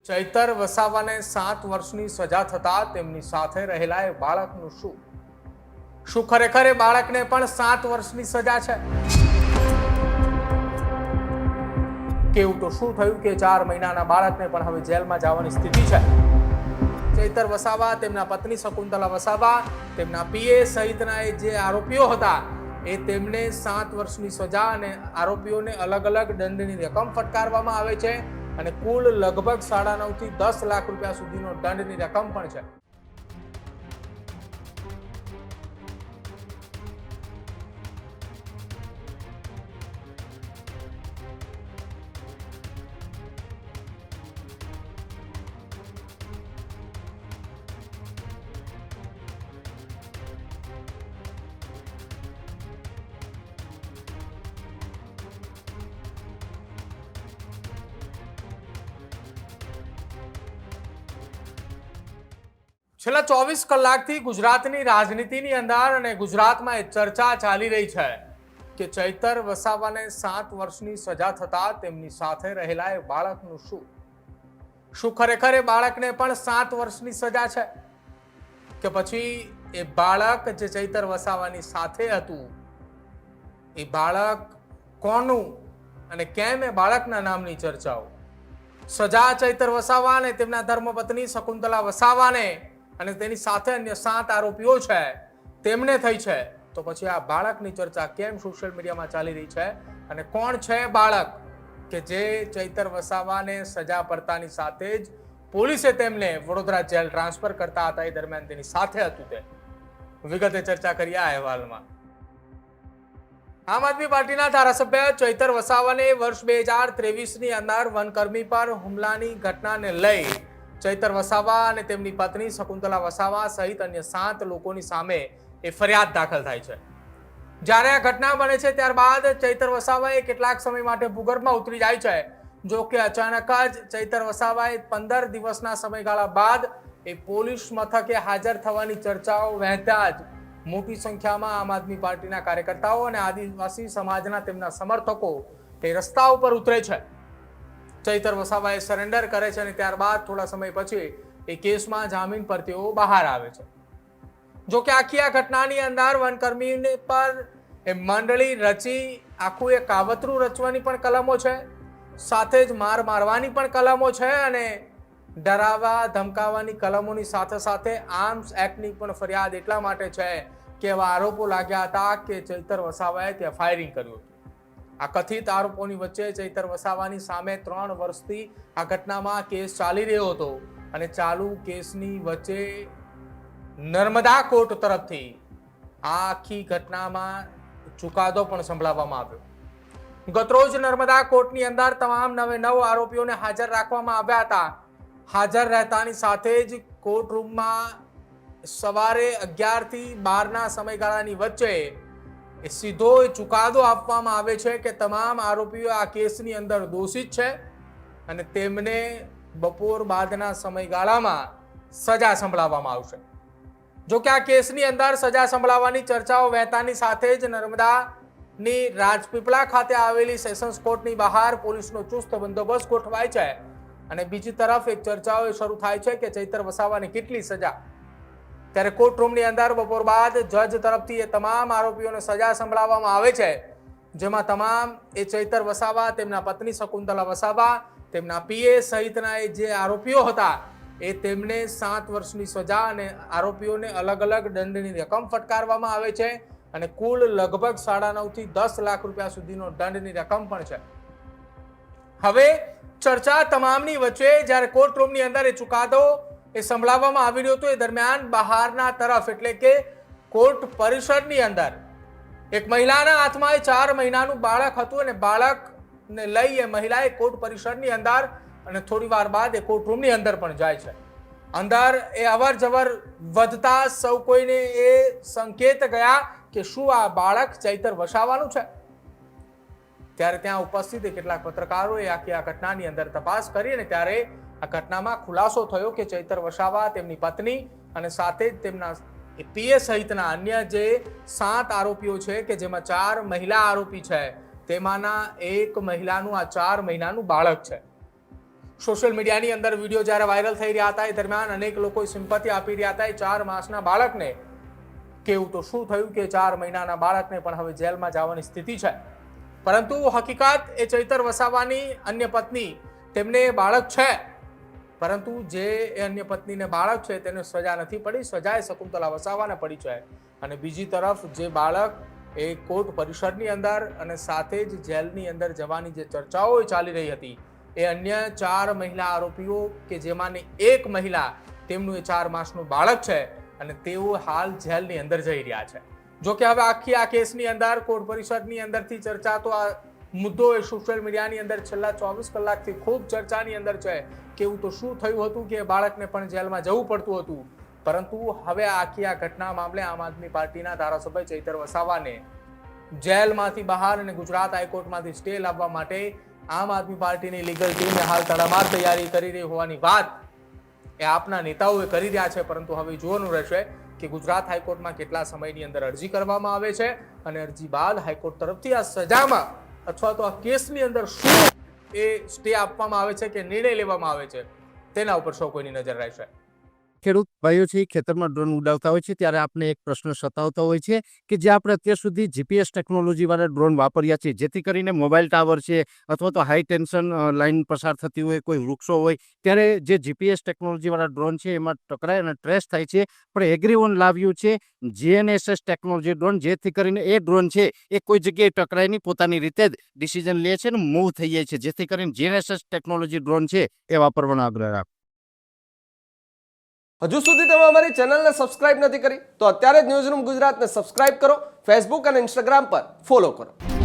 ચૈતર વસાવાને 7 વર્ષની સજા થતા તેમની સાથે રહેલા એ બાળકનું શું ખરેખર એ બાળકને પણ 7 વર્ષની સજા છે? કેવું તો શું થયું કે 4 મહિનાના બાળકને પણ હવે જેલમાં જવાની સ્થિતિ છે. ચૈતર વસાવા, તેમના પત્ની શકુંતલા વસાવા, તેમના પીએ સહિતના જે આરોપીઓ હતા એ તેમને 7 વર્ષની સજા અને આરોપીઓને અલગ અલગ દંડની રકમ ફટકારવામાં આવે છે અને કુલ લગભગ 9.5 થી 10 લાખ રૂપિયા સુધીનો દંડની રકમ પણ છે. છેલ્લા 24 કલાકથી ગુજરાતની રાજનીતિની અંદર અને ગુજરાતમાં એ ચર્ચા ચાલી રહી છે કે ચૈતર વસાવાને 7 વર્ષની સજા થતા તેમની સાથે રહેલા એ બાળકનું શું ખરેખર એ બાળકને પણ 7 વર્ષની સજા છે કે પછી એ બાળક જે ચૈતર વસાવાની સાથે હતું એ બાળક કોનું અને કેમ એ બાળકના નામની ચર્ચાઓ? સજા ચૈતર વસાવા અને તેમના ધર્મપત્ની શકુંતલા વસાવાને અને તેની સાથે અન્ય 7 આરોપીઓ છે તેમને થઈ છે, તો પછી આ બાળકની ચર્ચા કેમ સોશિયલ મીડિયામાં ચાલી રહી છે અને કોણ છે બાળક કે જે ચૈતર વસાવાને સજા પડતાની સાથે જ પોલીસે તેમને વડોદરા જેલ ટ્રાન્સફર કરતા હતા એ દરમિયાન તેની સાથે હતું? તે વિગતે ચર્ચા કરી આ અહેવાલમાં. આમ આદમી પાર્ટીના ધારાસભ્ય ચૈતર વસાવાને વર્ષ 2023ની અંદર વનકર્મી પર હુમલાની ઘટનાને લઈ ચૈતર વસાવા અને તેમની પત્ની શકુંતલા વસાવા સહિત અન્ય 7 લોકોની સામે એ ફરિયાદ દાખલ થાય છે. જ્યારે આ ઘટના બને છે ત્યારબાદ ચૈતર વસાવાએ કેટલાક સમય માટે ભૂગર્ભમાં ઉતરી જાય છે. જો કે અચાનક જ ચૈતર વસાવાએ 15 દિવસના સમયગાળા બાદ એ પોલીસ મથકે હાજર થવાની ચર્ચાઓ વહેતા જ મોટી સંખ્યામાં આમ આદમી પાર્ટીના કાર્યકર્તાઓ અને આદિવાસી સમાજના તેમના સમર્થકો એ રસ્તા ઉપર ઉતરે છે. ચૈતર વસાવાએ સરેન્ડર કરે છે અને ત્યારબાદ થોડા સમય પછી એ કેસમાં જામીન પર તેઓ બહાર આવે છે. જો કે આખી આ ઘટનાની અંદર વનકર્મી પર એ મંડળી રચી આખું એ કાવતરું રચવાની પણ કલમો છે, સાથે જ મારવાની પણ કલમો છે અને ડરાવવા ધમકાવવાની કલમોની સાથે સાથે આર્મ્સ એક્ટની પણ ફરિયાદ એટલા માટે છે કે એવા આરોપો લાગ્યા હતા કે ચૈતર વસાવાએ ત્યાં ફાયરિંગ કર્યું હતું. આ કથિત આરોપોની વચ્ચે ચૈતર વસાવાની સામે 3 વર્ષથી આ ઘટનામાં કેસ ચાલી રહ્યો હતો અને ચાલુ કેસની વચ્ચે નર્મદા કોર્ટ તરફથી આ આખી ઘટનામાં ચુકાદો પણ સંભળાવવામાં આવ્યો. ગતરોજ નર્મદા કોર્ટની અંદર તમામ 9 આરોપીઓને હાજર રાખવામાં આવ્યા હતા. હાજર રહેતાની સાથે જ કોર્ટ રૂમમાં સવારે 11 થી 12ના સમયગાળાની વચ્ચે એ સીધો ચુકાદો આપવામાં આવે છે કે તમામ આરોપીઓ આ કેસની અંદર દોષિત છે અને તેમને બપોર બાદના સમયગાળામાં સજા સંભળાવવામાં આવશે. જો કે આ કેસની અંદર સજા સંભળાવવાની ચર્ચાઓ વહેતાની સાથે જ નર્મદાની રાજપીપળા ખાતે આવેલી સેશન્સ કોર્ટની બહાર પોલીસનો ચુસ્ત બંદોબસ્ત ગોઠવાય છે અને બીજી તરફ એક ચર્ચાઓ શરૂ થાય છે કે ચૈતર વસાવાને કેટલી સજા. ત્યારે કોર્ટ રૂમની અંદર બપોર બાદ જજ તરફથી એ તમામ આરોપીઓને સજા સંભળાવવામાં આવે છે, જેમાં તમામ એ ચૈતર વસાવા, તેમના પત્ની શકુંતલા વસાવા, તેમના પીએ સહિતના એ જે આરોપીઓ હતા એ તેમને 7 વર્ષની સજા અને આરોપીઓને અલગ અલગ દંડની રકમ ફટકારવામાં આવે છે અને કુલ લગભગ 9.5 થી 10 લાખ રૂપિયા સુધીનો દંડની રકમ પણ છે. હવે ચર્ચા તમામની વચ્ચે જ્યારે કોર્ટ રૂમની અંદર એ ચુકાદો એ સંભળાવવામાં આવી રહ્યો હતો એ દરમિયાન બહારના તરફ એટલે કે કોર્ટ પરિસરની અંદર એક મહિલાના હાથમાં એ 4 મહિનાનું બાળક હતું અને બાળકને લઈ એ મહિલાએ કોર્ટ પરિસરની અંદર અને થોડી વાર બાદ એ કોર્ટ રૂમની અંદર પણ જાય છે. અંદર એ અવર જવર વધતા સૌ કોઈને એ સંકેત ગયા કે શું આ બાળક ચૈતર વસાવાનું છે? ત્યારે ત્યાં ઉપસ્થિત કેટલાક પત્રકારોએ આખી આ ઘટનાની અંદર તપાસ કરી અને ત્યારે આ ઘટનામાં ખુલાસો થયો કે ચૈતર વસાવા, તેમની પત્ની અને સાથે જ તેમના પીએ સહિતના અન્ય જે 7 આરોપીઓ છે કે જેમાં 4 મહિલા આરોપી છે તેમાંના એક મહિલાનું આ 4 મહિનાનું બાળક છે. સોશિયલ મીડિયાની અંદર વિડીયો જ્યારે વાયરલ થઈ રહ્યા હતા એ દરમિયાન અનેક લોકો સિમ્પથી આપી રહ્યા હતા એ 4 માસના બાળકને. કેવું તો શું થયું કે 4 મહિનાના બાળકને પણ હવે જેલમાં જવાની સ્થિતિ છે. પરંતુ હકીકત એ ચૈતર વસાવાની અન્ય પત્ની તેમને બાળક છે, પરંતુ જે અન્ય પત્નીને બાળક છે તેને સજા નથી પડી, સજા એ શકુંતલા વસાવાને પડી છે. અને બીજી તરફ જે બાળક એ કોર્ટ પરિસરની અંદર અને સાથે જ જેલની અંદર જવાની જે ચર્ચાઓ ચાલી રહી હતી એ અન્ય 4 મહિલા આરોપીઓ કે જેમાંની એક મહિલા તેમનું એ 4 માસનું બાળક છે અને તેઓ હાલ જેલની અંદર જઈ રહ્યા છે. જો કે હવે આખી આ કેસની અંદર કોર્ટ પરિષદની અંદરથી ચર્ચાતો આ મુદ્દો એ સોશિયલ મીડિયાની અંદર છેલ્લા 24 કલાકથી ખૂબ ચર્ચાની અંદર છે. કેવું તો શું થયું હતું કે બાળકને પણ જેલમાં જવું પડતું હતું. પરંતુ હવે આખી આ ઘટના મામલે આમ આદમી પાર્ટીના ધારાસભ્ય ચૈતર વસાવાને જેલમાંથી બહાર અને ગુજરાત હાઈકોર્ટમાંથી સ્ટે લાવવા માટે આમ આદમી પાર્ટીની લીગલ ટીમે હાલ તડામાર તૈયારી કરી રહી હોવાની વાત એ આપના નેતાઓએ કરી રહ્યા છે. પરંતુ હવે જોવાનું રહેશે કે ગુજરાત હાઈકોર્ટમાં કેટલા સમયની અંદર અરજી કરવામાં આવે છે અને અરજી બાદ હાઈકોર્ટ તરફથી આ સજામાં અથવા તો આ કેસની અંદર શું એ સ્ટે આપવામાં આવે છે કે નિર્ણય લેવામાં આવે છે તેના ઉપર સૌ કોઈની નજર રહેશે. ખેડૂત ભાઈઓ છે ખેતરમાં ડ્રોન ઉડાવતા હોય છે ત્યારે આપણે એક પ્રશ્ન સતાવતો હોય છે કે જે આપણે અત્યાર સુધી જીપીએસ ટેકનોલોજીવાળા ડ્રોન વાપર્યા છે, જેથી કરીને મોબાઈલ ટાવર છે અથવા તો હાઈ ટેન્શન લાઇન પસાર થતી હોય, કોઈ વૃક્ષો હોય, ત્યારે જે જીપીએસ ટેકનોલોજીવાળા ડ્રોન છે એમાં ટકરાય અને ટ્રેસ થાય છે. પણ એગ્રીઓન લાવ્યું છે GNSS ટેકનોલોજી ડ્રોન, જેથી કરીને એ ડ્રોન છે એ કોઈ જગ્યાએ ટકરાય નહીં, પોતાની રીતે જ ડિસિઝન લે છે અને મૂવ થઈ જાય છે, જેથી કરીને GNSS ટેકનોલોજી ડ્રોન છે એ વાપરવાનો આગ્રહ રાખો. હજુ સુધી તમે અમારી ચેનલને સબસ્ક્રાઇબ નથી કરી તો અત્યારે જ ન્યૂઝરૂમ ગુજરાતને સબસ્ક્રાઇબ કરો, ફેસબુક અને ઇન્સ્ટાગ્રામ પર ફોલો કરો.